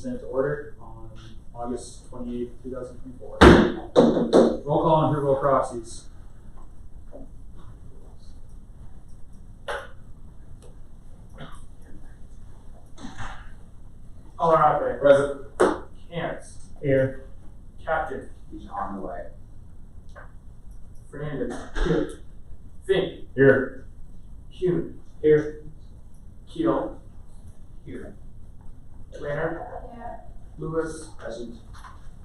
Senate to order on August 28th, 2024. Roll call and approval of proxies. Alarape. Present. Cantz. Here. Captain. He's on the way. Fernandez. Here. Fink. Here. Kuhn. Here. Keel. Here. Lanner. Lewis. Present.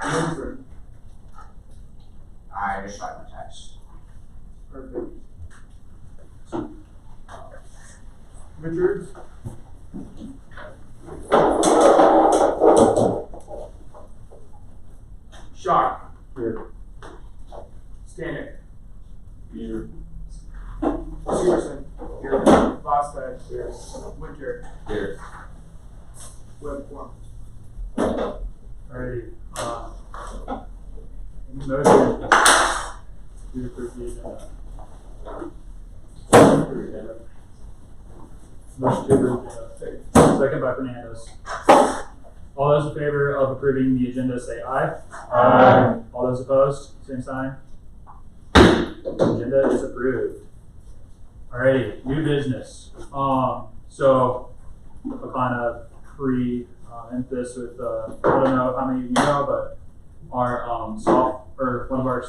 Lindgren. I just got my text. Perfect. Richards. Shock. Here. Stanek. Here. Severson. Here. Vostead. Here. Winter. Here. Webform. Alrighty. Any motion to approve the agenda? Motion to approve the agenda. Second by Fernandez. All those in favor of approving the agenda say aye. Aye. All those opposed, same sign. The agenda is approved. Alrighty, new business. So a kind of emphasis with I don't know how many of you know, but our one of our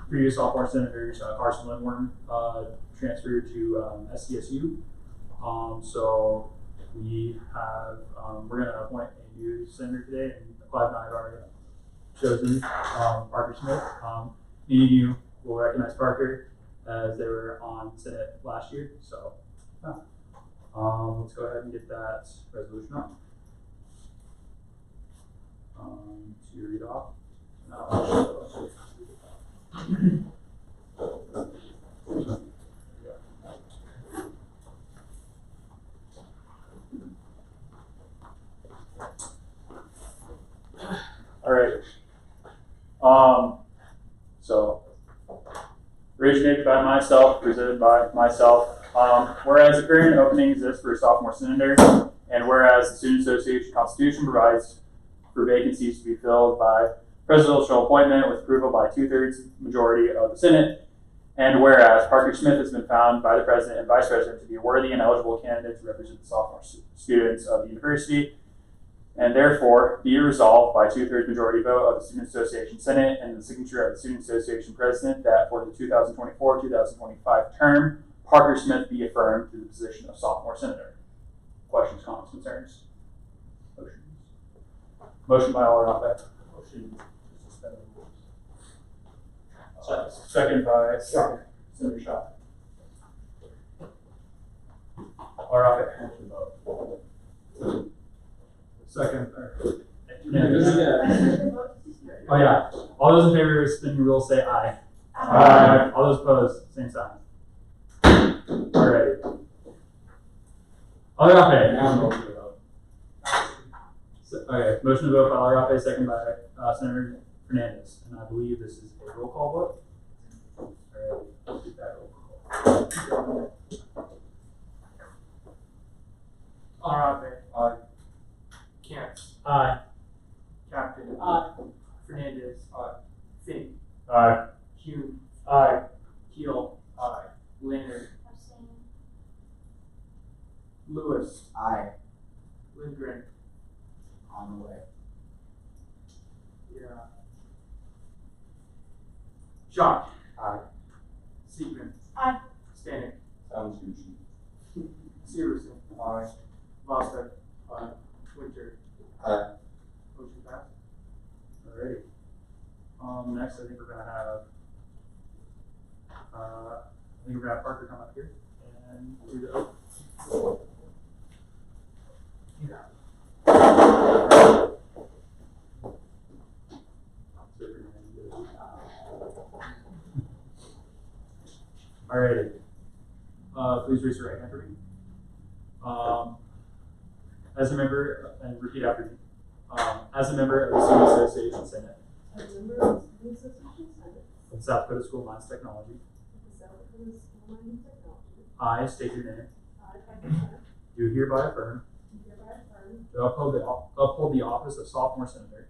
previous sophomore senators, Carson Lindworm, transferred to SDSU. So we have we're going to appoint a new senator today, and Clive and I have already chosen Parker Smith. Many of you will recognize Parker as they were on Senate last year. So let's go ahead and get that resolution up. To read off. All right. So originated by myself, presented by myself. Whereas the current opening exists for a sophomore senator, and whereas the Student Association Constitution provides for vacancies to be filled by presidential appointment with approval by 2/3 majority of the Senate, and whereas Parker Smith has been found by the President and Vice President to be a worthy and eligible candidate to represent the sophomore students of the university, and therefore be resolved by 2/3 majority vote of the Student Association Senate and the signature of the Student Association President that for the 2024-2025 term, Parker Smith be affirmed to the position of sophomore senator. Questions, comments, concerns? Motions. Motion by Alarape. Motion to suspend the rules. Second by Senator Shock. Alarape. Second. Oh yeah. All those in favor of suspending the rules say aye. Aye. All those opposed, same sign. Alrighty. Alarape. Okay, motion to vote by Alarape, second by Senator Fernandez, and I believe this is a roll call vote. Alright, let's get that roll call. Alarape. Aye. Cantz. Aye. Captain. Fernandez. Fink. Aye. Kuhn. Aye. Keel. Lanner. Lewis. Aye. Lindgren. On the way. Yeah. Shock. Aye. Seaman. Aye. Stanek. Sounds good. Severson. Aye. Vostead. Winter. Aye. Motion passed. Alrighty. Next, I think we're gonna have, Parker come up here and do the oath. Alrighty. Please raise your right hand for me. As a member, and repeat after me. As a member of the Student Association Senate As a member of the Association Senate of the South Dakota School of Mines Technology, of the South Dakota School of Mining Technology, I state your name, I, Parker Smith, do hereby affirm do hereby affirm one, to uphold the office of sophomore senator,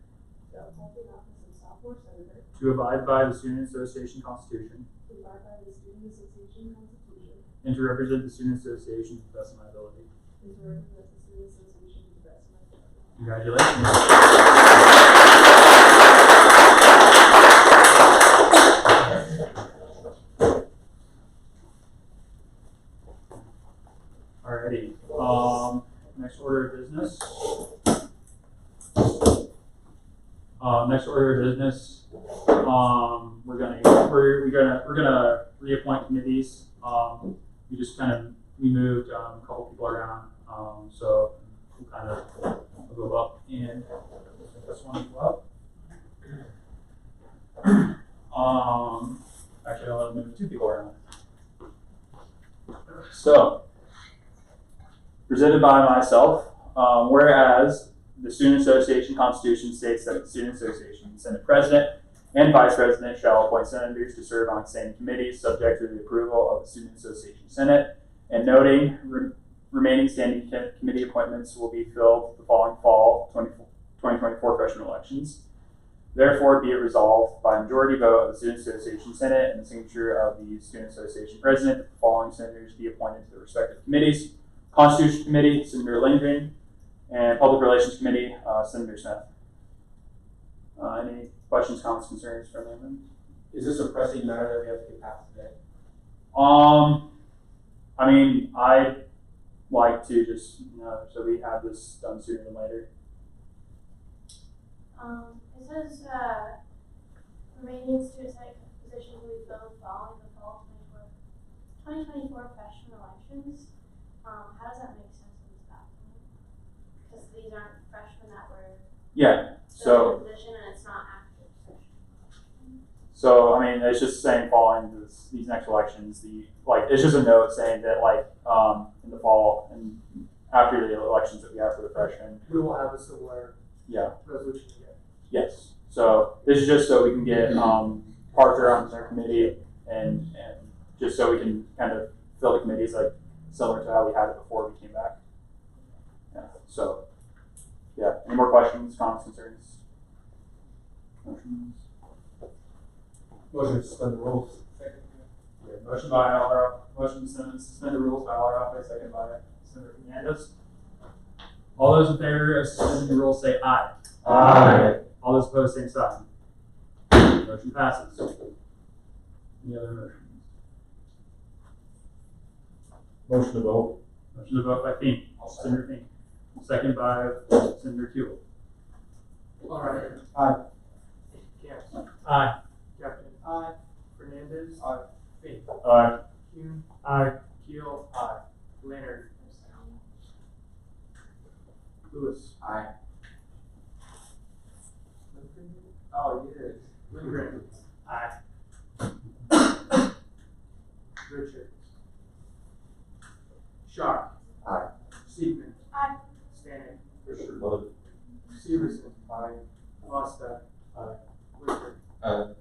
to uphold the office of sophomore senator, to abide by the Student Association Constitution, to abide by the Student Association Constitution, and to represent the Student Association to the best of my ability. and to represent the Student Association to the best of my ability. Congratulations. Alrighty, next order of business. Next order of business, we're gonna reappoint committees. We moved a couple people around, so we'll kind of go up and this one go up. Actually, I'll move 2 people around. So, presented by myself, whereas the Student Association Constitution states that the Student Association Senate President and Vice President shall appoint senators to serve on standing committees subject to the approval of the Student Association Senate, and noting remaining standing committee appointments will be filled the following fall 2024 freshman elections. Therefore, be it resolved by majority vote of the Student Association Senate and the signature of the Student Association President that the following senators be appointed to the respective committees: Constitution Committee, Senator Lindgren, and Public Relations Committee, Senator Smith. Any questions, comments, concerns from anyone? Is this a pressing matter that we have to get passed today? I mean, I'd like to just, so we have this done sooner than later. It says, remaining student senate positions will be filled following the fall 2024 freshman elections. How does that make sense in this document? Because these aren't freshmen that were Yeah, filled in the position and it's not active freshmen. so, I mean, it's just saying following these next elections, it's just a note saying that, in the fall and after the elections that we have for the freshmen, We will have a similar yeah, resolution again. yes. So, this is just so we can get, Parker on their committee and just so we can kind of fill the committees similar to how we had it before we came back. Yeah, so, yeah, any more questions, comments, concerns? Motions? Motion to suspend the rules. We have motion by Alra, motion to suspend the rules by Alra, second by Senator Hernandez. All those in favor of suspending the rules say aye. Aye. All those opposed, same sign. Motion passes. Any other motions? Motion to vote. Motion to vote by Fink, Senator Fink. Second by Senator Teal. All right. Aye. Camp. Aye. Captain. Aye. Fernandez. Aye. Fink. Aye. Hume. Aye. Keel. Aye. Leonard. Lewis. Aye. Oh, yes. Lindgren. Aye. Richard. Sharp. Aye. Seekman. Aye. Stanek. Richard Love. Severson. Aye. Costa. Aye. Winter. Aye.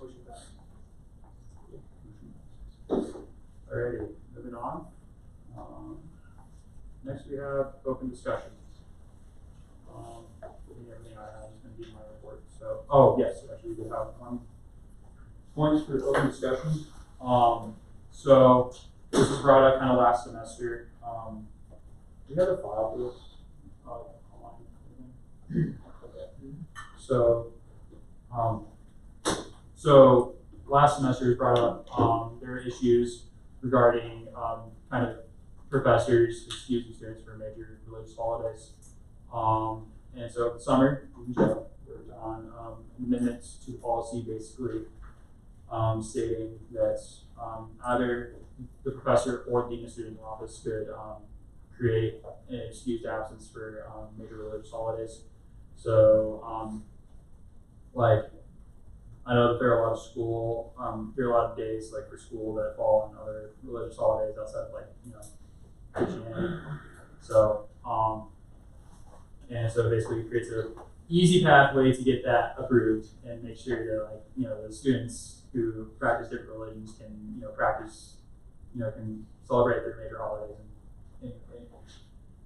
Motion passed. Alrighty, moving on. Next we have open discussions. Everything I have is going to be in my report. So, yes, actually we do have points for open discussion. So this was brought up kind of last semester. Do you have a file for this? Online? Okay. So last semester was brought up, there are issues regarding kind of professors excusing students for major religious holidays. And so the summer, we worked on amendments to the policy, basically stating that either the professor or the dean of student office could create an excused absence for major religious holidays. So, I know that there are a lot of there are a lot of days for school that fall on other religious holidays outside of Christianity. So, and so basically it creates a easy pathway to get that approved and make sure that the students who practice different religions can can celebrate their major holidays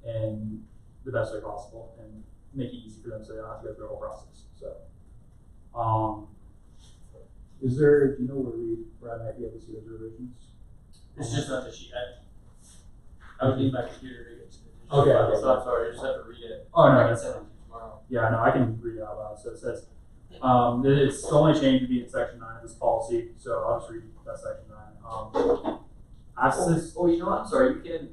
and the best way possible and make it easy for them so they don't have to go through the whole process. So, do you know where I might be able to see those revisions? It's just not the sheet. I would need my computer to get to the digital Okay, file, okay. so I'm sorry, you just have to read it. Oh, no, I can that's send it fine. to you tomorrow. Yeah, no, I can read it out loud. So it says, it's the only change to be in section 9 of this policy. So I'll just read that section 9. Abscess. Oh, you know what, I'm sorry, you can,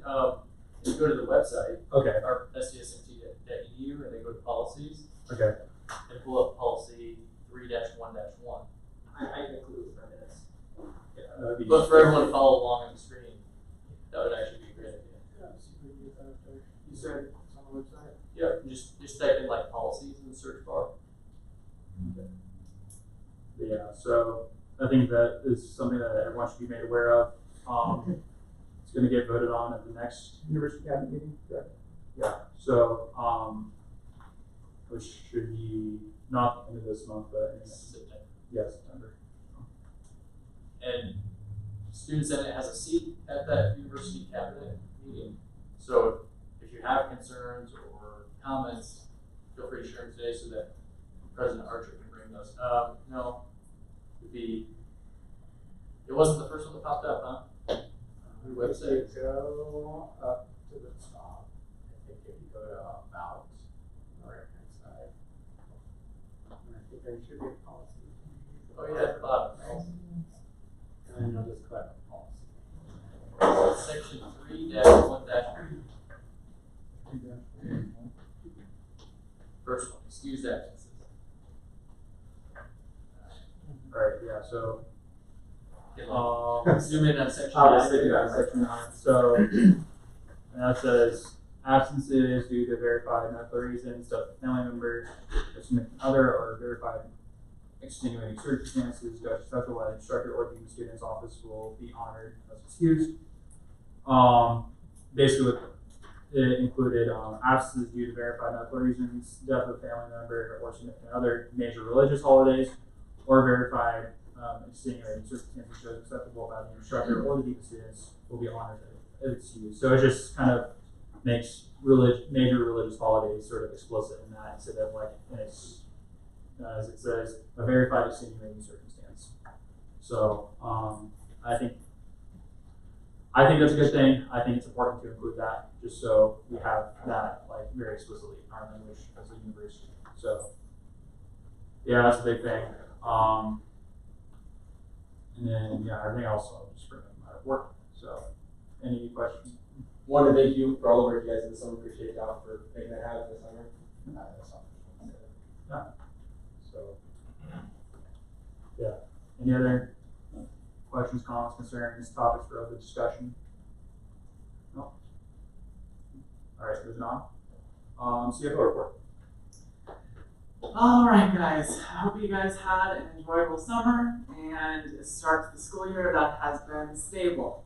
you go to the website, Okay. or sdsmt.edu, and then go to policies, Okay. and pull up policy 3-1-1. I include my minutes. Yeah, that would be. But for everyone to follow along on the screen, that would actually be a great idea. Yeah, see if we can get that up there. You said it's on the website? Yeah, just type in like policies in the search bar. Yeah, so I think that is something that everyone should be made aware of. It's going to get voted on at the next University Cabinet meeting, correct? Yeah, so, which should be not the end of this month, but in September. September. And Student Senate has a seat at that university cabinet meeting. So if you have concerns or comments, feel free to share them today so that President Archer can bring those. No, it wasn't the first one that popped up, huh? The website. If you go up to the top, I think if you go to about, on the right hand side. And I think there should be a policy. Oh yeah, at the bottom. And then you'll just click on policy. Section 3-1-3. First one, excused absences. All right, yeah, so, Zoom in on section 9. obviously, yeah, section 9. So, and that says absences due to verified medical reasons, of family member, or significant other, or verified extenuating circumstances, judge special ed instructor or the student's office will be honored as excused. Basically, it included absences due to verified medical reasons, death of a family member or significant other, major religious holidays, or verified extenuating circumstances shows acceptable by the instructor or the students will be honored as excused. So it just kind of makes major religious holidays sort of explicit in that instead of like as it says, a verified extenuating circumstance. So I think that's a good thing. I think it's important to include that just so we have that like very explicitly in our language as a university. So yeah, that's a big thing. And then yeah, everything else I'll just bring up in my work. So any questions? Want to thank you for all the work you guys did this summer. Appreciate y'all for making that happen this summer. That's all. Yeah. So, Yeah. Any other questions, comments, concerns, topics for other discussion? No? All right, moving on. CFO report. All right, guys. I hope you guys had an enjoyable summer and a start to the school year that has been stable.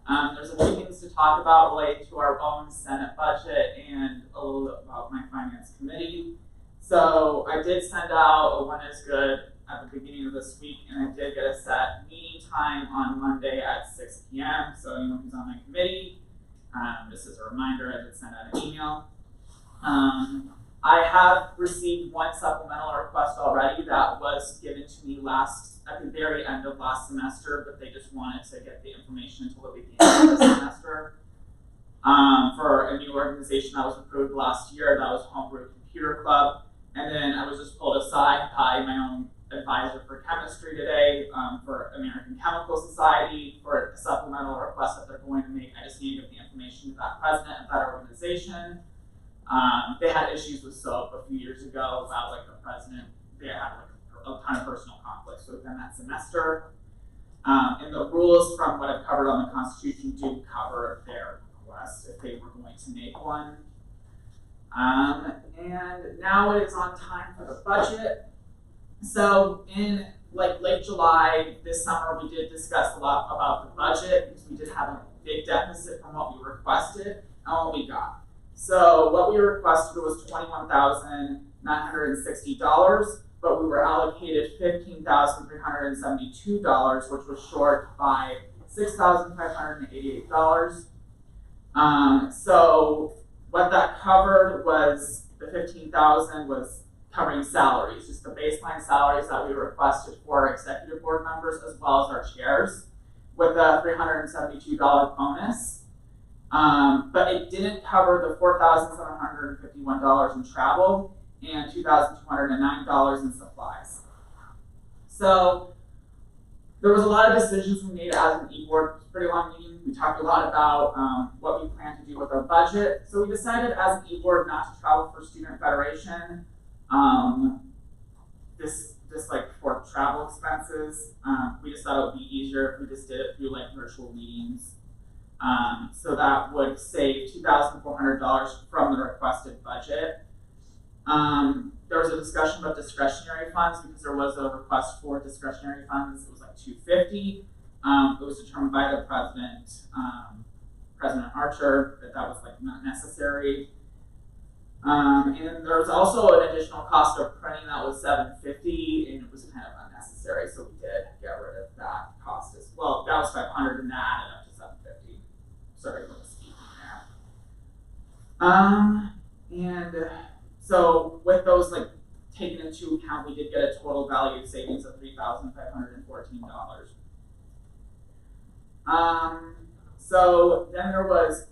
There's a few things to talk about related to our own Senate budget and a little bit about my finance committee. So I did send out a one is good at the beginning of this week, and I did get a set meeting time on Monday at 6 p.m. So anyone who's on my committee, just as a reminder, I did send out an email. I have received one supplemental request already that was given to me at the very end of last semester, but they just wanted to get the information until the beginning of the semester. For a new organization that was approved last year, that was Homebrew Computer Club. And then I was just pulled aside by my own advisor for chemistry today, for American Chemical Society, for a supplemental request that they're going to make. I just need to give the information to that president of that organization. They had issues with soap a few years ago about like the president, they had like a ton of personal conflicts within that semester. And the rules from what I've covered on the Constitution do cover their request if they were going to make one. And now it is on time for the budget. So in like late July, this summer, we did discuss a lot about the budget because we did have a big deficit from what we requested and what we got. So what we requested was $21,960, but we were allocated $15,372, which was short by $6,588. So what that covered was the 15,000 was covering salaries, just the baseline salaries that we requested for our executive board members as well as our chairs, with a $372 bonus. But it didn't cover the $4,751 in travel and $2,209 in supplies. So there was a lot of decisions we made as an e-board. It was a pretty long meeting. We talked a lot about what we plan to do with our budget. So we decided as an e-board not to travel for Student Federation. This like for travel expenses, we just thought it would be easier if we just did it through like virtual meetings. So that would save $2,400 from the requested budget. There was a discussion about discretionary funds because there was a request for discretionary funds. It was like $250. It was determined by the president, President Archer, that was like not necessary. And there was also an additional cost of printing that was $750, and it was kind of unnecessary, so we did get rid of that cost as well. That was $500, and that added up to $750. Sorry for the speaking there. And so with those like taken into account, we did get a total value savings of $3,514. So then there was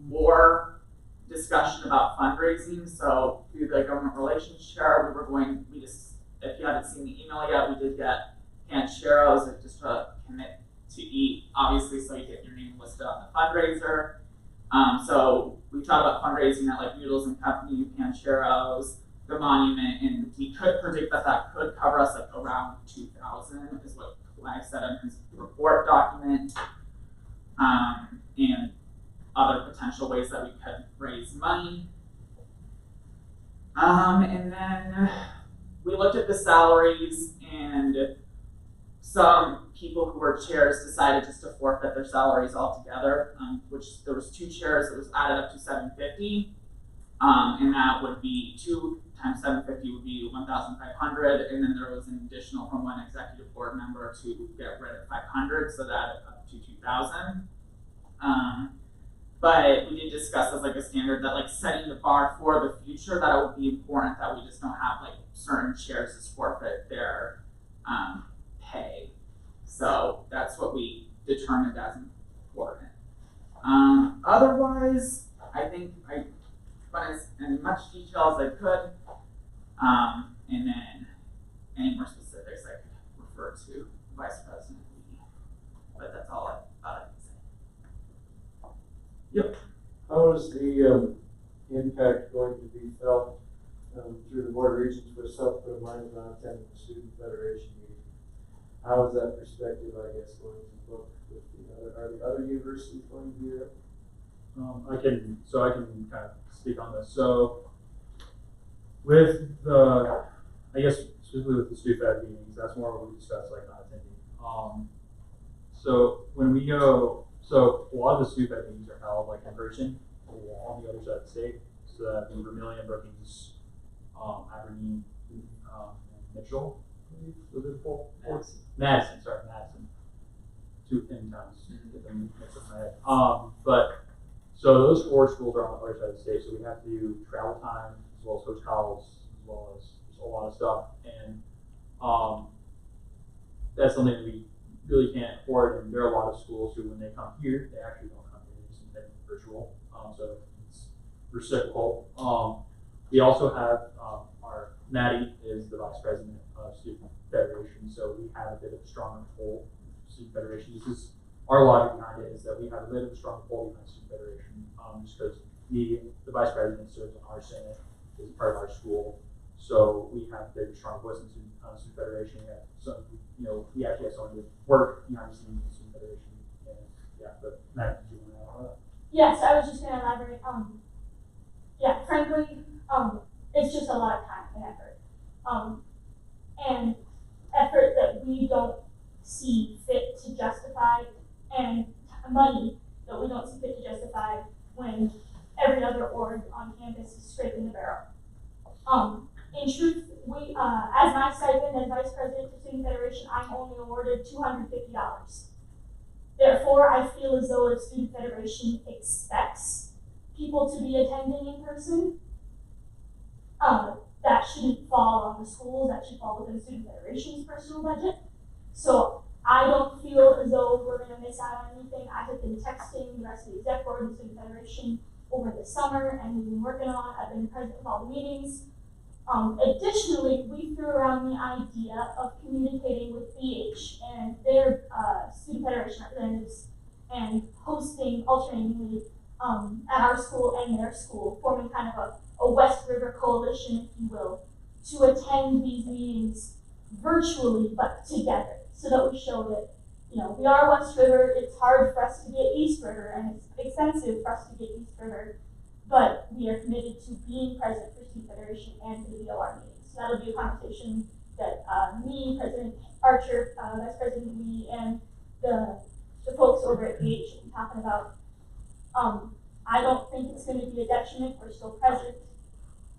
more discussion about fundraising. So through the government relations chair, if you haven't seen the email yet, we did get Pancheros just to commit to eat, obviously, so you get your name listed on the fundraiser. So we talked about fundraising at like Noodles and Company, Pancheros, the monument, and we could predict that could cover us like around 2,000 is what Clay said in his report document, and other potential ways that we could raise money. And then we looked at the salaries, and some people who were chairs decided just to forfeit their salaries altogether, which there was 2 chairs that was added up to $750, and that would be 2 times $750 would be $1,500, and then there was an additional from one executive board member to get rid of $500, so that added up to $2,000. But we did discuss as like a standard that like setting the bar for the future, that it would be important that we just don't have like certain chairs just forfeit their pay. So that's what we determined as important. Otherwise, I think I went as in much detail as I could. And then any more specifics I could refer to Vice President Lee. But that's all I thought I could say. Yep. How is the impact going to be felt through the Board of Regents with South Carolina not attending the Student Federation meeting? How is that perspective, I guess, going to look with are the other universities going to be there? I can kind of speak on this. So with the, I guess specifically with the student fed meetings, that's more what we discussed, like not attending. So when we go, so a lot of the student fed meetings are held like in person on the other side of the state. So that'd be Vermillion, Brookings, Aberdeen, and Mitchell. Madison. Madison. 2 times. Get them mixed up in my head. But so those 4 schools are on the other side of the state, so we have to do travel time as well as coach calls, as well as just a lot of stuff. And that's something that we really can't afford. And there are a lot of schools who, when they come here, they actually don't come here, they just make it virtual. So it's reciprocal. We also have our Maddie is the vice president of Student Federation, so we have a bit of a stronger pull Student Federation. This is our logic behind it, is that we have a bit of a strong pull behind Student Federation, just because the vice president serves on our senate, is part of our school, so we have a bit of a strong voice in Student Federation. We have some, we actually have someone with work behind the scenes in Student Federation, and yeah. But Matt, did you want to add on that? Yes, I was just gonna elaborate. Frankly, it's just a lot of time and effort. And effort that we don't see fit to justify, and money that we don't see fit to justify when every other org on campus is scraping the barrel. In truth, we, as my stipend as Vice President for Student Federation, I'm only awarded $250. Therefore, I feel as though if Student Federation expects people to be attending in person, that shouldn't fall on the schools, that should fall within Student Federation's personal budget. So I don't feel as though we're gonna miss out on anything. I have been texting the rest of the exec board and Student Federation over the summer, and we've been working on it. I've been present with all the meetings. Additionally, we threw around the idea of communicating with BH and their Student Federation representatives and hosting alternatingly at our school and their school, forming kind of a West River coalition, if you will, to attend these meetings virtually but together, so that we show that, you know, we are West River. It's hard for us to get East River, and it's expensive for us to get East River, but we are committed to being present for Student Federation and for the VOR meetings. So that'll be a conversation that me, President Archer, Vice President Lee, and the folks over at BH will be talking about. I don't think it's going to be a detriment. We're still present.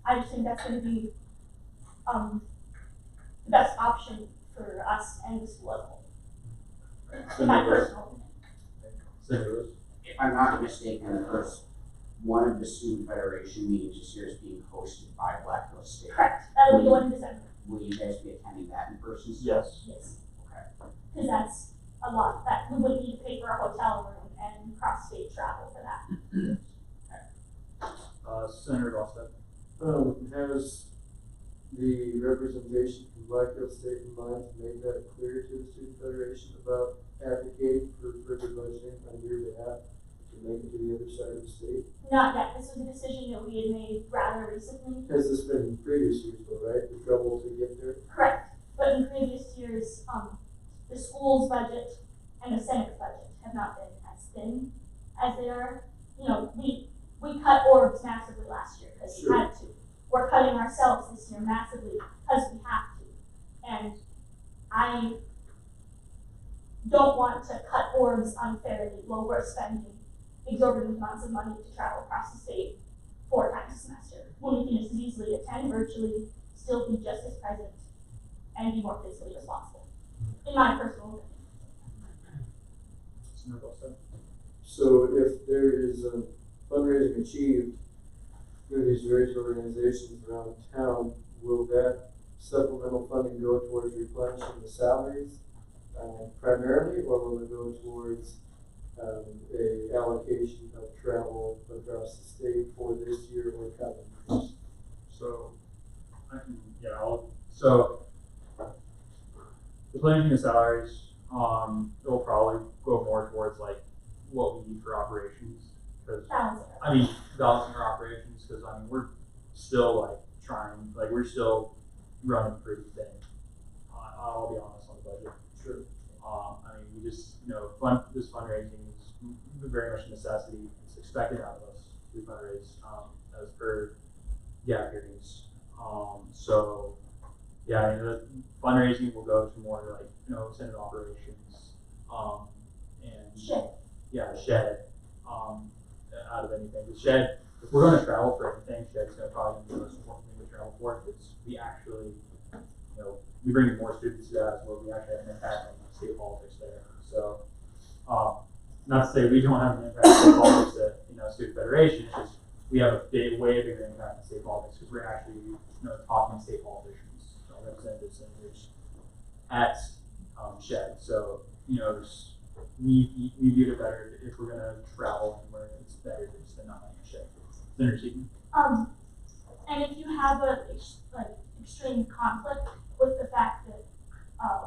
I just think that's going to be the best option for us and the school as a whole. In my personal opinion. If I'm not mistaken, the first one of the Student Federation meetings this year is being hosted by Black Hills State. Correct. That'll be the one in December. Will you guys be attending that in person? Yes. Yes. Okay. Because that's a lot. That we wouldn't need to pay for a hotel room and cross-state travel for that. Senator Golstead. Has the representation from Black Hills State and Mines made that clear to the Student Federation about advocating for further budgeting on your behalf to make it to the other side of the state? Not yet. This was a decision that we had made rather recently. Has this been in previous years though, right? The trouble to get there? Correct. But in previous years, the school's budget and the Senate's budget have not been as thin as they are. You know, we cut orbs massively last year because we had to. We're cutting ourselves this year massively because we have to. And I don't want to cut orbs unfairly while we're spending exorbitant amounts of money to travel across the state 4 times a semester, when we can just as easily attend virtually, still be just as present, and be more fiscally responsible, in my personal opinion. Senator Golstead. So if there is fundraising achieved through these various organizations around town, will that supplemental funding go towards replenishing the salaries primarily, or will it go towards a allocation of travel across the state for this year or coming years? So, so replenishing the salaries, it will probably go more towards like what we need for operations. Because balancing our operations, because we're still like trying, like we're still running pretty thin. I'll be honest on the budget. Sure. We just, this fundraising is very much a necessity. It's expected out of us to fundraise as per gap hearings. So yeah, the fundraising will go to more like Senate operations and shed. Out of anything. The shed, if we're going to travel for anything, shed's going to probably be the most important thing we travel for, because we actually, we bring in more students to that as well. We actually have an impact on state politics there. So, not to say we don't have an impact on state politics at Student Federation, it's just we have a way bigger impact on state politics because we're actually talking state politicians, representatives, senators at shed. So, we view it better if we're gonna travel anywhere. It's better to spend that money on shed. Senator Seaton. And if you have extreme conflict with the fact that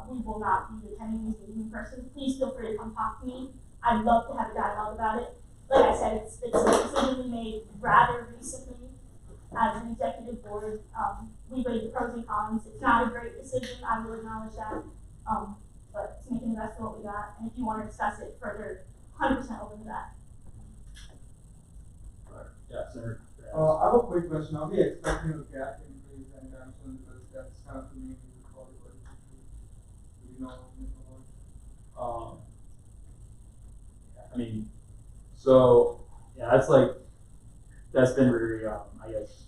we will not be attending these meetings in person, please feel free to come talk to me. I'd love to have a dialogue about it. Like I said, it's a decision we made rather recently as an executive board. We weighed the pros and cons. It's not a great decision, I will acknowledge that. But it's making the best of what we got. And if you want to discuss it further, 100% open to that. Yeah, Senator. I have a quick question. Are we expecting a gap increase anytime soon? Because that's kind of the main reason for the budget. Do you know anything about it? So yeah, that's been very I guess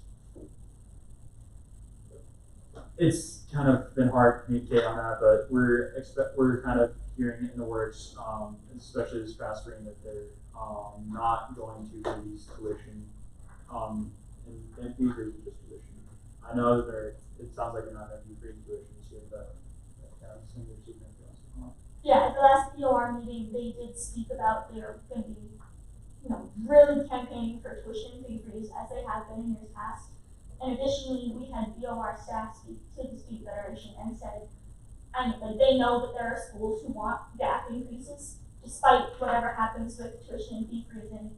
it's kind of been hard to communicate on that, but we're kind of hearing in the works, especially this past spring, that they're, not going to release tuition, and fee free just tuition. I know that it sounds like they're not gonna be free tuition this year, but, senior superintendent wants to Yeah, at the last POR meeting, they did speak about they're gonna be, really campaigning for tuition fee freeze as they have been in years past. And additionally, we had BOR staff speak to the Student Federation and said, they know that there are schools who want gap increases despite whatever happens with tuition and fee freezing.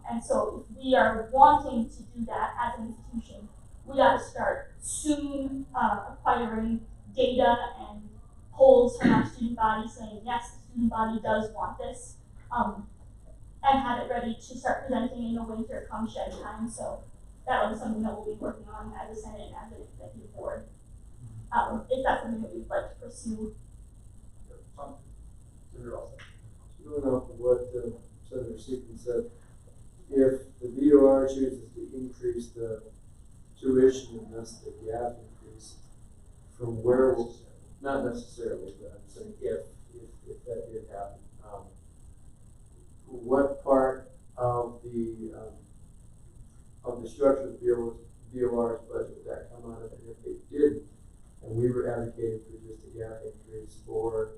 And so if we are wanting to do that as an institution, we gotta start soon, acquiring data and polls from our student body saying, yes, the student body does want this, and have it ready to start presenting in the winter come shed time. So that was something that we'll be working on as a Senate and as an executive board. If that's something that we'd like to pursue. Going off of what Senator Seacon said, if the VOR chooses to increase the tuition and thus the gap increase, from where will, not necessarily, but I'm saying if that did happen, what part of the structure of the VOR's budget would that come out of? And if it didn't, and we were advocating for just a gap increase for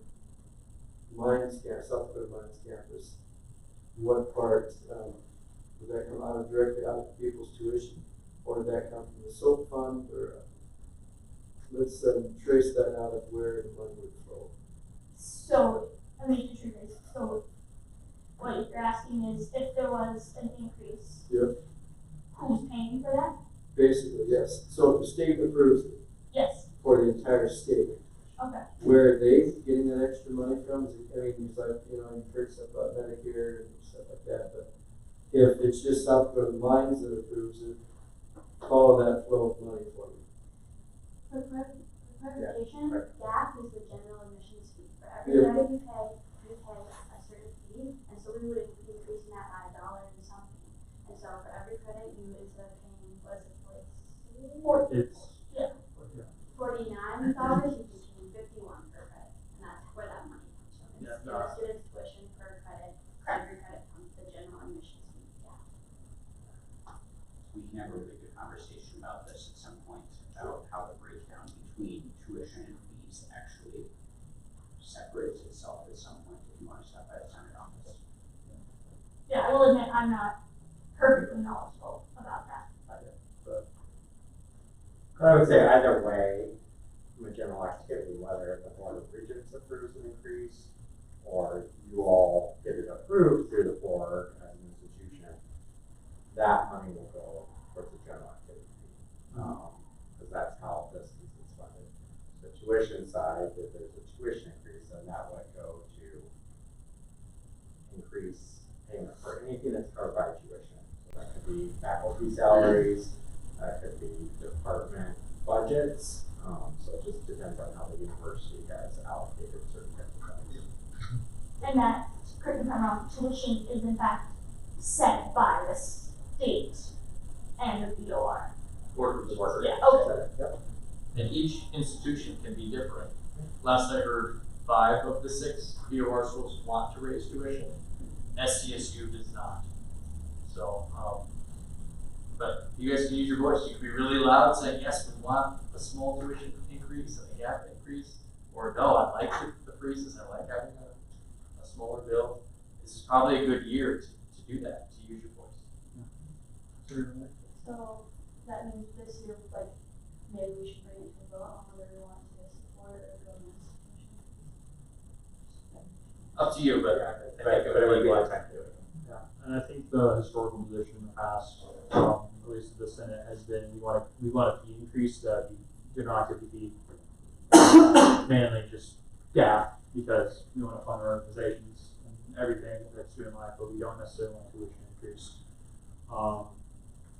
South Dakota Mines campus, what part would that come out of, directly out of people's tuition, or would that come from the SOAP fund, or let's trace that out of where the money would flow. So, so what you're asking is if there was an increase, Yep. who's paying for that? Basically, yes. So if the state approves it Yes, for the entire state, okay. where are they getting that extra money from? He's like, you've heard stuff about Medicare and stuff like that, but if it's just South Dakota Mines that approves it, follow that flow of money for me. For clarification, GAP is the general admissions fee. For every Yeah. credit you pay a certain fee, and so we would be increasing that by $1 and something. And so for every credit, you instead of paying, It's, $49, you can pay 51 per credit, and that's where that money comes from. It's the student's tuition per credit, every credit comes the general admissions fee. Yeah. We can have a really good conversation about this at some point, about how the breakdown between tuition and fees actually separates itself at some point, if you want to stop by the Senate office. Yeah, I will admit I'm not perfectly knowledgeable about that, but I would say either way, from a general activity, whether the Board of Regents approves an increase or you all get it approved through the board as an institution, that money will go towards the general activity. Because that's how this is funded. The tuition side, if there's a tuition increase, then that would go to increase payment for anything that's covered by tuition. So that could be faculty salaries, that could be department budgets. So it just depends on how the university has allocated certain types of funds. and that, correct me if I'm wrong, tuition is in fact set by the state and the BOR. Board of Regents. Yeah, okay. Yep. And each institution can be different. Last I heard, 5 of the 6 BOR schools want to raise tuition. SDSU does not. So, but you guys can use your voice. You can be really loud saying, yes, we want a small tuition increase and a gap increase. Or no, I like the freezes. I like having a smaller bill. This is probably a good year to do that, to use your voice. So that means this year, maybe we should bring it to a vote on whether we want to support it or go against it. Up to you, but I think But it would be one time to do it. and I think the historical position in the past, at least the Senate, has been we want a fee increase, the general activity fee, mainly just gap, because we want to fund our organizations and everything that's student life, but we don't necessarily want tuition increase.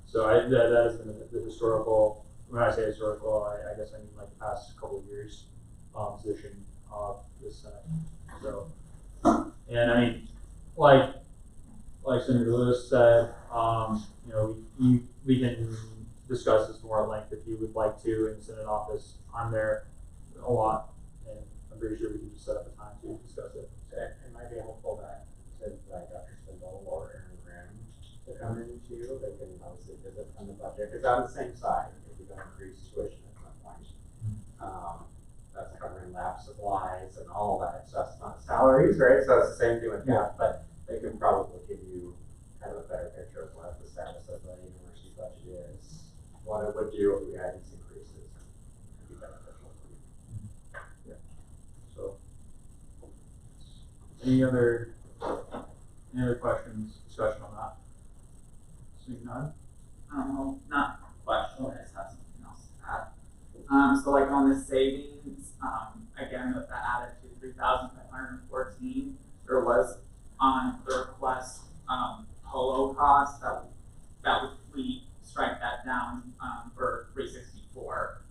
So that has been the historical. When I say historical, I guess I mean like the past couple of years position of the Senate. So, and I mean, like Senator Lewis said, we can discuss this more at length if you would like to in the Senate office. I'm there a lot, and I'm pretty sure we can just set up a time to discuss it. It might be helpful that to like Dr. Spindle or Aaron Grimm to come in too. They can obviously visit on the budget, because on the same side, if you're gonna increase tuition at some point. That's covering lab supplies and all that stuff, not salaries, right? So it's the same thing with that, but they can probably give you kind of a better picture of what the status of the university budget is, what it would do if we had these increases. It'd be beneficial for you. So, any other questions, discussion on that? Seeing none? Well, not a question, I just have something else to add. So like on the savings, again, with the added to 3,514, there was on the request, polo cost, that would, we strike that down, for 364.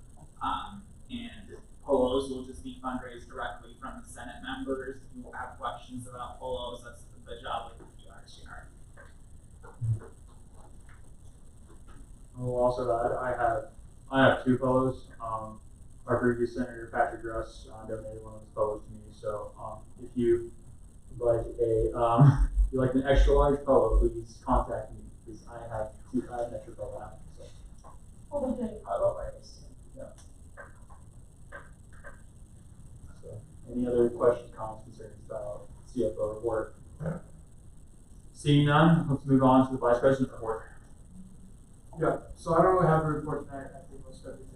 And polos will just be fundraised directly from the Senate members. If you have questions about polos, that's the job of the PRCR. I will also add, I have two polos. Our previous senator, Patrick Russ, donated one of his polos to me. So, if you would like if you like an extra large polo, please contact me, because I have an extra polo now. So, We'll be doing polo very soon. so any other questions, comments, concerns about CFO report? Seeing none, let's move on to the vice president report. Yeah, so I don't really have a report tonight. I think most everything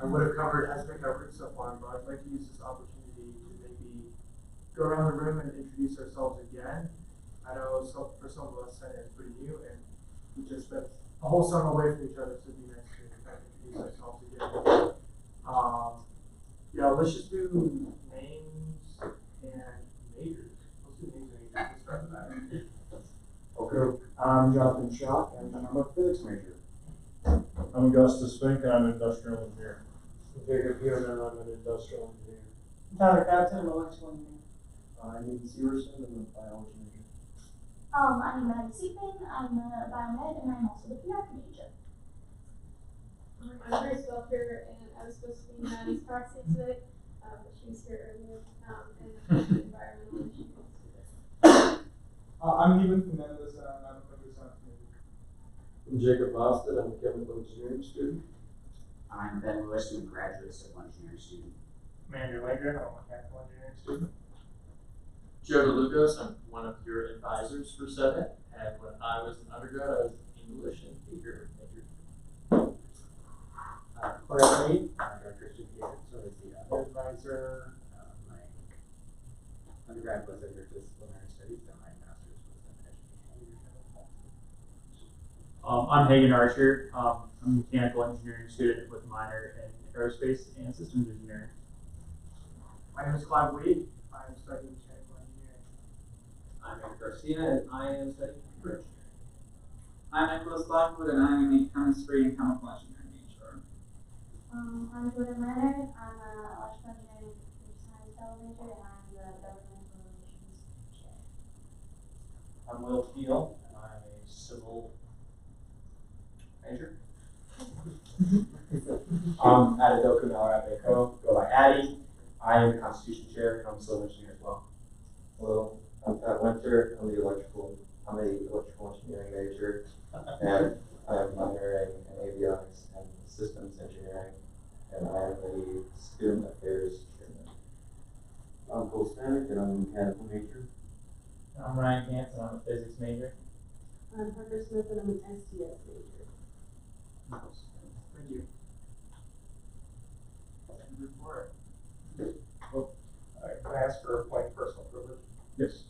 I would have covered has been covered so far, but I'd like to use this opportunity to maybe go around the room and introduce ourselves again. I know for some of us, Senate is pretty new, and we just spent a whole summer away from each other, so it'd be nice to kind of introduce ourselves again. Yeah, let's just do names and majors. Let's do names and majors. Let's start with that. Okay, I'm Jonathan Schock, and I'm a physics major. I'm Augustus Fink, and I'm an industrial engineer. Jacob Human, I'm an industrial engineer. Tyler Captain, electrical engineer. I'm Ian Severson, I'm a biology major. I'm Maddie Seepin, I'm a biomed, and I'm also the PR major. I'm Grace Welker, and I was supposed to be Maddie's proxy today, but she was here earlier, and environmental issues. I'm Evan Fernandez, and I'm a computer science major. I'm Jacob Boston, I'm a chemical engineering student. I'm Ben Lewis, I'm a graduate civil engineering student. Andrew Langer, I'm a mechanical engineering student. Joe DeLucas, I'm one of your advisors for Senate, and when I was an undergrad, I was an English and theater major. Claire Lee, Dr. Christian Peterson is the other advisor. My undergrad was in interdisciplinary studies, and my master's was in education leadership. I'm Hagen Archer. I'm a mechanical engineering student with a minor in aerospace and systems engineering. My name is Clive Wade. I am studying mechanical engineering. I'm Eric Garcia, and I am studying computer engineering. I'm Nicholas Blackwood, and I am a chemistry and chemical engineering major. I'm Jordan Leonard, I'm an electrical engineering and computer science fellow major, and I'm the government relations chair. I'm Will Teal, and I'm a civil major. I'm Adedoku Nawarabeko, go by Addy. I am the Constitution Chair, and I'm a civil engineer as well. Hello, I'm Pat Winter, I'm the electrical engineering major, and I'm minoring in avionics and systems engineering, and I am the student affairs chairman. I'm Cole Stanek, and I'm a mechanical major. I'm Ryan Cantz, and I'm a physics major. I'm Parker Smith, and I'm an STS major. Thank you. Report. Can I ask for a point of personal privilege? Yes.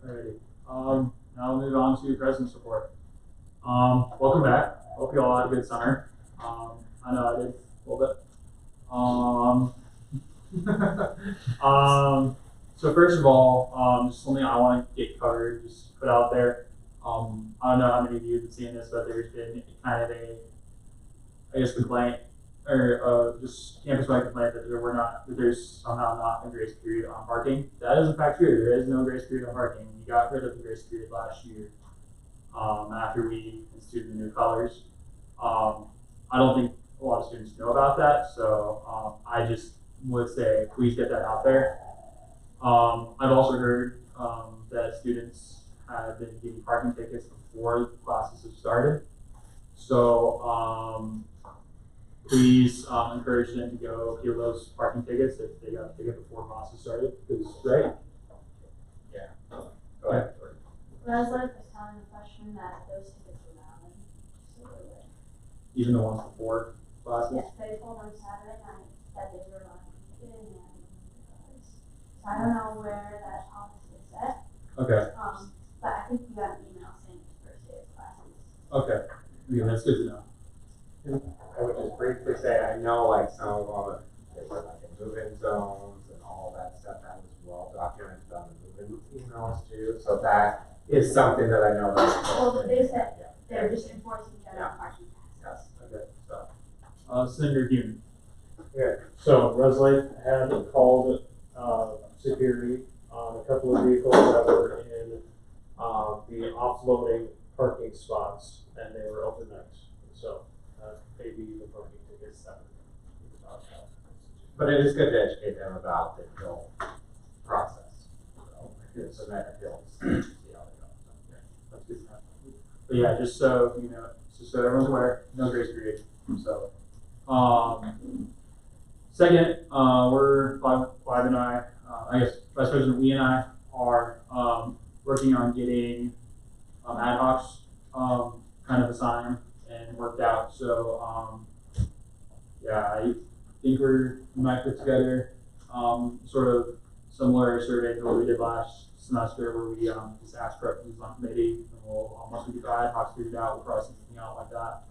Alrighty. Now we'll move on to president's report. Welcome back. Hope you all had a good summer. I know I did a little bit. So first of all, just something I want to get covered, just put out there. I don't know how many of you have seen this, but there's been kind of complaint, or just campus-wide complaint that there's somehow not a grace period on parking. That is in fact true. There is no grace period on parking. We got rid of the grace period last year, after we instituted the new colors. I don't think a lot of students know about that. So I just would say, please get that out there. I've also heard that students have been getting parking tickets before classes have started. So please encourage them to go peel those parking tickets if they got a ticket before classes started, because right? Go ahead. Leslie was telling the freshmen that those tickets were valid, so they were. Even the ones before classes? Yes, they told them Saturday night that they were allowed to get in there. So I don't know where that policy is set, Okay, but I think we got an email saying it's first day of classes. okay. Yeah, that's good to know. I would just briefly say, I know like some of them, they were like in move-in zones and all that stuff, that was well documented on the move-in emails too, so that is something that I know that. Well, they said Yeah. they're just enforcing general parking Yes, taxes. okay, so. Senator Hume. Yeah, so Rosalie had called, security on a couple of vehicles that were in, the offloading parking spots, and they were overnight. So, maybe the parking tickets that were. But it is good to educate them about the appeal process. So that appeals, see how they go. That's good to know. But yeah, just so you know, just so everyone's aware, no grace period. So, second, we're Clive and I guess Vice President Lee and I are working on getting ad hocs kind of assigned and worked out. So, yeah, I think we might put together sort of similar survey to what we did last semester, where we just asked questions on committee, and we'll once we get the ad hocs figured out, we'll probably send something out like that.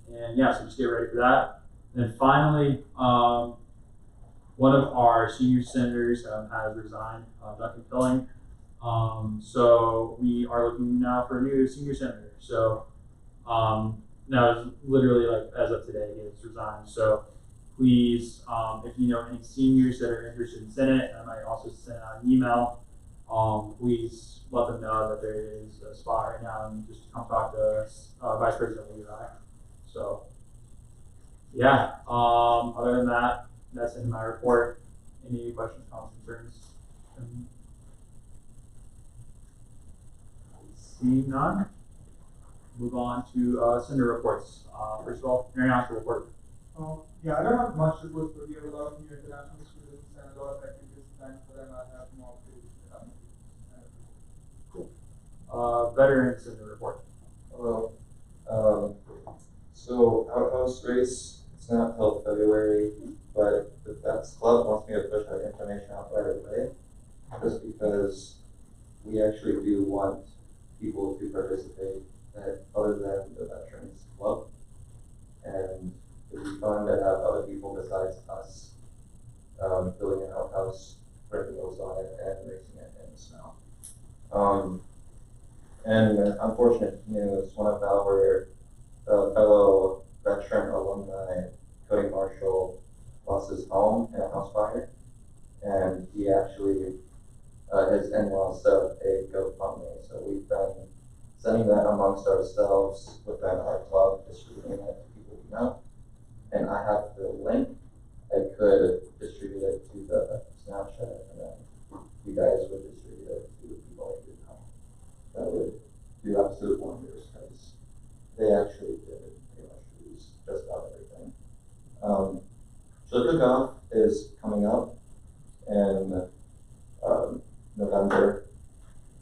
And yeah, so just get ready for that. And then finally, one of our senior senators has resigned, Duncan Pilling. So we are looking now for a new senior senator. So now it's literally like as of today, he has resigned. So please, if you know any seniors that are interested in Senate, and I might also send out an email, please let them know that there is a spot right now, and just come talk to us, Vice President Lee and I. So yeah, other than that, that's in my report. Any questions, comments, concerns? See none. Move on to Senator reports. First of all, international report. Yeah, I don't have much reports, but we have a lot of new international students and a lot of activities planned for them. I have more to Veteran Senator report. Hello. So Outhouse race, it's not till February, but the Vets Club wants me to push that information out right away, just because we actually do want people to participate other than the Veterans Club. And it would be fun to have other people besides us building an outhouse, putting wheels on it, and racing it in the snow. And unfortunate news, one of our fellow veteran alumni, Cody Marshall, lost his home in a house fire, and he actually, his in-laws set up a GoFundMe. So we've been sending that amongst ourselves within our club, distributing it to people we know. And I have the link. I could distribute it to the Snapchat, and then you guys would distribute it to the people that you know. That would do absolute wonders, because they actually did pretty much lose just about everything. So the cook-off is coming up in November,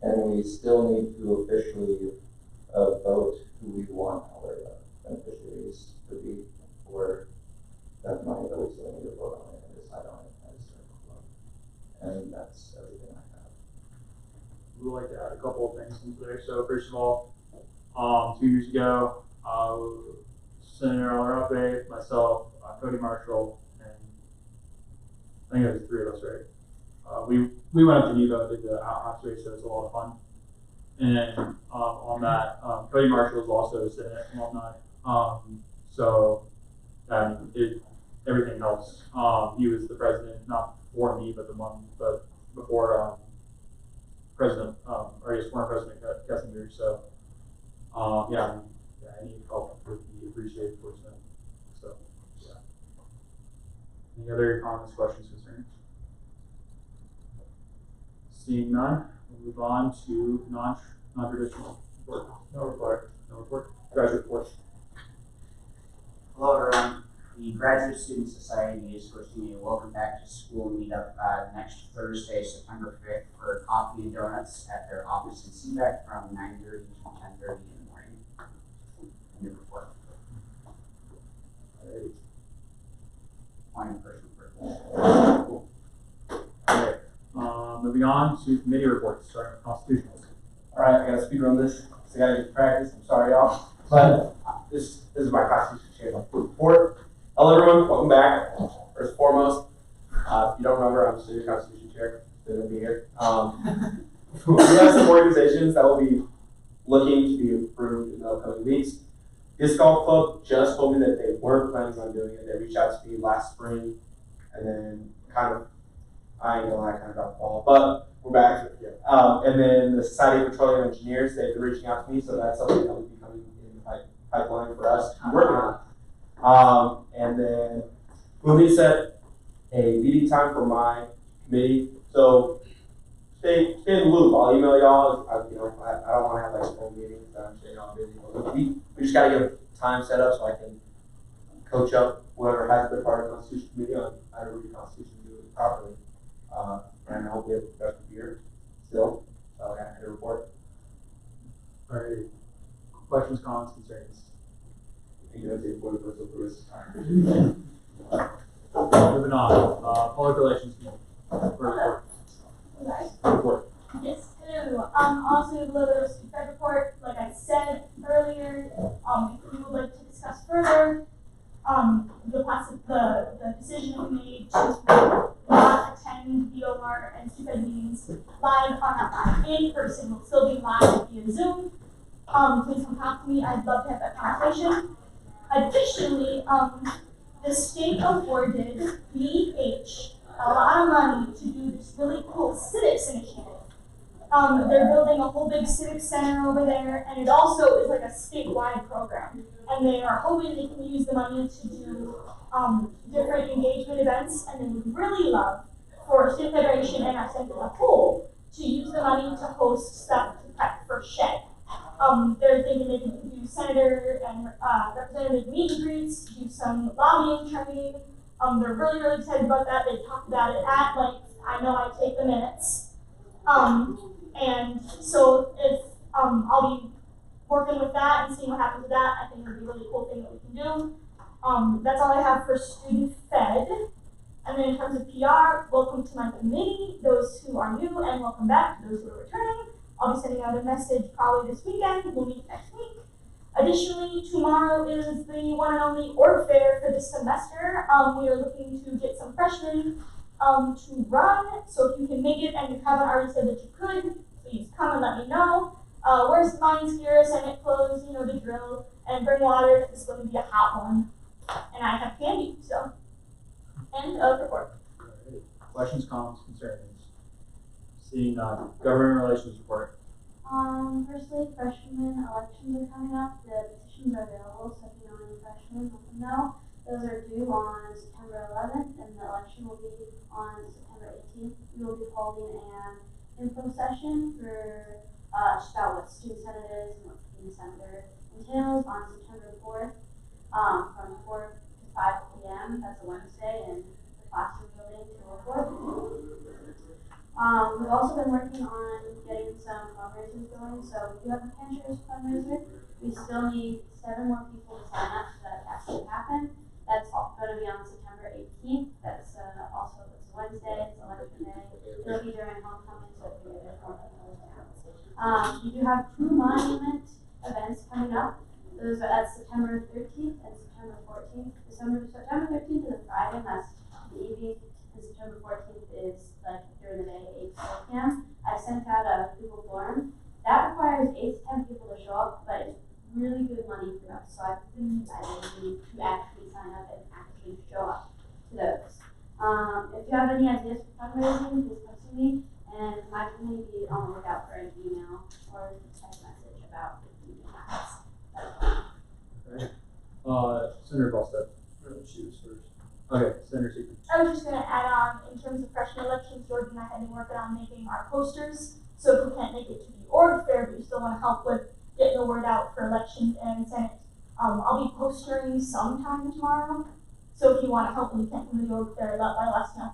and we still need to officially vote who we want our beneficiaries to be for that money that we still need to vote on it and decide on it as a club. And that's everything I have. We would like to add a couple of things into there. So first of all, 2 years ago, Senator Alarape, myself, Cody Marshall, and I think it was 3 of us, right? We went up to Nebo, did the outhouse race, so it was a lot of fun. And on that, Cody Marshall is also a Senate alumni. So everything helps. He was the president, not before me, but before President, or I guess former President Kessinger. So yeah, I need help with the appreciated towards them. So, yeah. Any other comments, questions, concerns? Seeing none, we'll move on to non-traditional report. No report. Graduate report. Hello everyone. The Graduate Student Society is hosting a welcome back to school meetup next Thursday, September 5th for coffee and donuts at their office in Seabeck from 9:30 to 10:30 in the morning. New report. One in-person report. Okay. Moving on to committee reports, starting with constitutional. Alright, I gotta speed run this, so I gotta get practice, I'm sorry y'all. But this is my constitution chair report. Hello everyone, welcome back. First and foremost, if you don't remember, I'm still your constitution chair, still gonna be here. We have some organizations that will be looking to be approved in the upcoming weeks. Disc Golf Club just told me that they weren't planning on doing it. They reached out to me last spring, and then I ain't gonna lie, kind of dropped the ball, but we're back. And then the Society of Petroleum Engineers, they've been reaching out to me, so that's something that will be coming in the pipeline for us to be working on. And then we'll need to set a meeting time for my committee. So stay in the loop. I'll email y'all. I don't want to have like a full meeting. I'm sure y'all busy. But we just got to get a time set up so I can coach up whoever has been part of the Constitution Committee on how to read the Constitution and do it properly. And I hope we have a productive year still. So I got to report. All right. Questions, comments, concerns? Moving Moving on. Public relations committee. Report. Report. Yes, hello. Also a little bit of feedback report. Like I said earlier, if we would like to discuss further, the decision we made to not attend BOR and stupid meetings live, not live, in person, will still be live via Zoom. Please come talk to me. I'd love to have that conversation. Additionally, the state awarded BH a lot of money to do this really cool civics initiative. They're building a whole big civic center over there, and it also is like a statewide program. And they are hoping they can use the money to do different engagement events, and they would really love for State Federation and SNF as a whole to use the money to host stuff to prep for SHED. They're thinking they could do senator and representative meet and greets, do some lobbying training. They're really, really excited about that. They talked about it at length. I know I take the minutes. And so if I'll be working with that and seeing what happens with that, I think it would be a really cool thing that we can do. That's all I have for student fed. And then in terms of PR, welcome to my committee, those who are new, and welcome back to those who are returning. I'll be sending out a message probably this weekend. We'll meet next week. Additionally, tomorrow is the one and only org fair for this semester. We are looking to get some freshmen to run. So if you can make it and you haven't already said that you could, please come and let me know. Wear some minds gear, Senate clothes, you know the drill, and bring water. This is going to be a hot one. And I have candy, so. End of report. Right. Questions, comments, concerns? Seeing government relations report. Firstly, freshman elections are coming up. The petitions are available, so if you know any freshmen, let them know. Those are due on September 11th, and the election will be on September 18th. We will be holding an info session for just about what student senate is and what being a senator entails on September 4th, from 4 to 5 p.m. That's a Wednesday in the classroom building 204. We've also been working on getting some fundraisers going. So we do have a Pinterest fundraiser. We still need 7 more people to sign up so that actually happen. That's going to be on September 18th. That's also it's Wednesday. It's election day. It'll be during homecoming, so there's more people in town. We do have 2 monument events coming up. Those are at September 13th and September 14th. September 13th is a Friday, and that's the evening. And September 14th is like during the day, 8 to 12 p.m. I sent out a Google form. That requires 8 to 10 people to show up, but it's really good money for us. So I really need to actually sign up and actually show up to those. If you have any ideas for fundraising, please come to me, and my community will be on the lookout for an email or text message about the meeting times. Okay. Senator Volstead. She was first. Okay, Senator Seaton. I was just gonna add on, in terms of freshman elections, George and I have been working on making our posters. So if we can't make it to the org fair, but you still wanna help with getting the word out for elections and Senate, I'll be postering sometime tomorrow. So if you wanna help and you can't come to the org fair, let us know.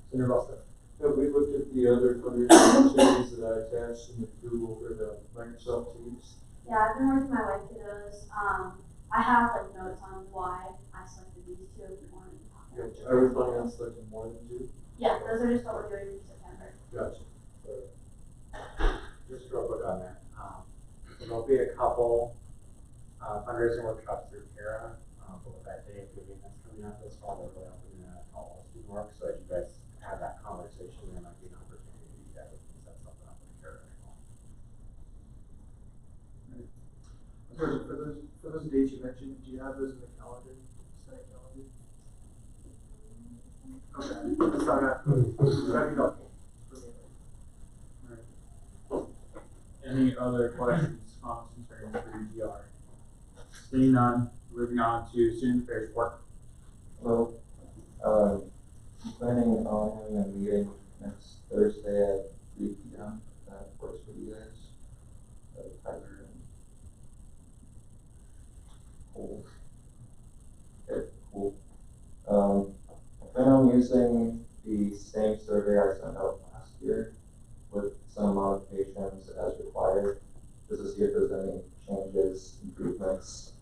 Senator Volstead. Have we looked at the other fundraising opportunities that I attached in the Google for the Microsoft Teams? Yeah, I've been working my way through those. I have like notes on why I selected these two if you want to talk about it. Are we planning on selecting more than two? Yeah, those are just what we're doing for September. Gotcha. Just real quick on that, there'll be a couple, fundraising workshops through Kara, but with that day of giving that's coming out this fall, we're really hoping to all student work, so as you guys have that conversation, there might be an opportunity for you guys to set something up with Kara. George, for those dates you mentioned, do you have those in the calendar? Senate calendar? Okay, that's not that'd be helpful for me. Any other questions, comments, concerns for UGR? Seeing none, moving on to student affairs report. So, I'm planning on having a meeting next Thursday at 3 p.m. If that works for you guys. Tyler and Cole. Okay, cool. I plan on using the same survey I sent out last year with some modifications as required, just to see if there's any changes, improvements,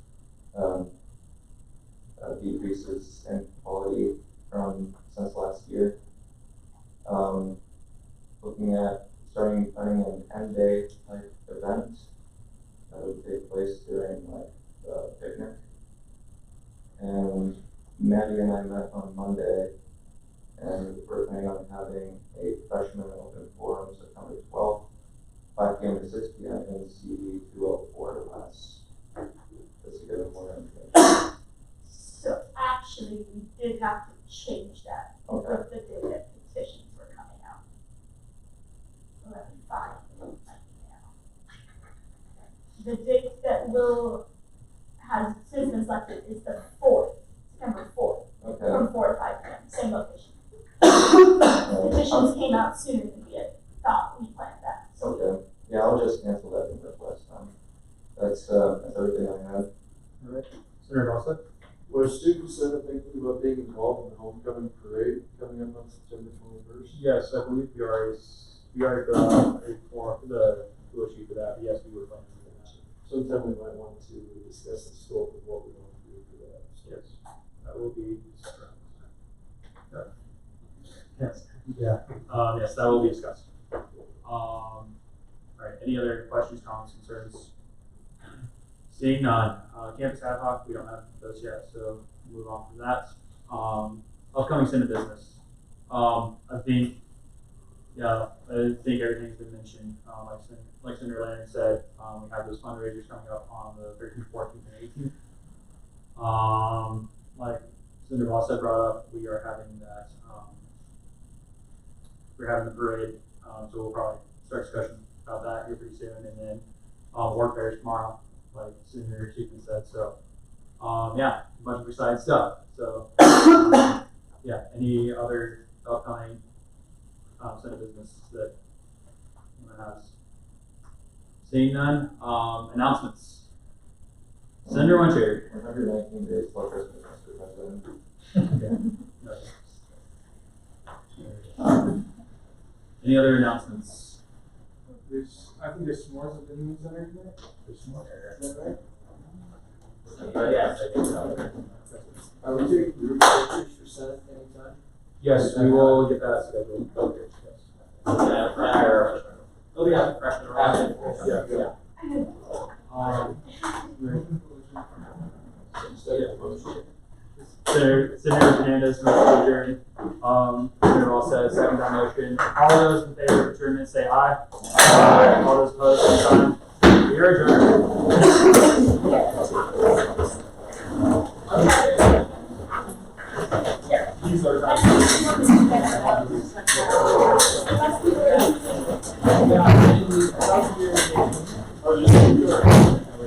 decreases in quality from since last year. Looking at planning an end day type event that would take place during like the picnic. And Maddie and I met on Monday, and we're planning on having a freshman open forum September 12th, 5 p.m. to 6 p.m. in CD 204 West. Just to get more information. So actually, we did have to change that Okay. with the day that petitions were coming out. Let me find it right now. The date that has citizens elected is the 4th, September 4th, Okay. from 4 to 5 p.m., same location. Petitions came out sooner than we had thought, we planned that, so. Okay. Yeah, I'll just cancel that request then. That's everything I had. All right, Senator Volstead. Was Student Senate thinking about being involved in the homecoming parade coming up on September 21st? Yes, I believe we already put out a form for the flow sheet for that. Yes, we were planning to do that. Sometime we might want to discuss the scope of what we want to do for that. So. Yes, that will be. Yes. Yeah. Yes, that will be discussed. All right. Any other questions, comments, concerns? Seeing none. Campus ad hoc, we don't have those yet, so move on from that. Upcoming Senate business. I think everything's been mentioned. Like Senator Landon said, we have those fundraisers coming up on the 13th, 14th, and 18th. Like Senator Volstead brought up, we are having that. We're having the parade, so we'll probably start discussion about that here pretty soon, and then work fairs tomorrow, like Senator Seaton said. So, yeah, a bunch of exciting stuff. So, yeah, any other upcoming Senate business that anyone has? Seeing none, announcements. Senator Winchester. 119 days till Christmas, Mr. President. Okay. Any other announcements? I think there's s'mores at the Newman Center tonight. There's s'mores. Is that right? Yes, I think so. Are we taking group pictures for Senate anytime? Yes, we will get that scheduled. Okay. Yes. Oh, yeah, freshman. Yeah. Senator Hernandez, motion to adjourn. Senator Volstead, second on motion. All those in favor of adjournment say aye. Aye. All those opposed, same sign. We are adjourned. Yeah. I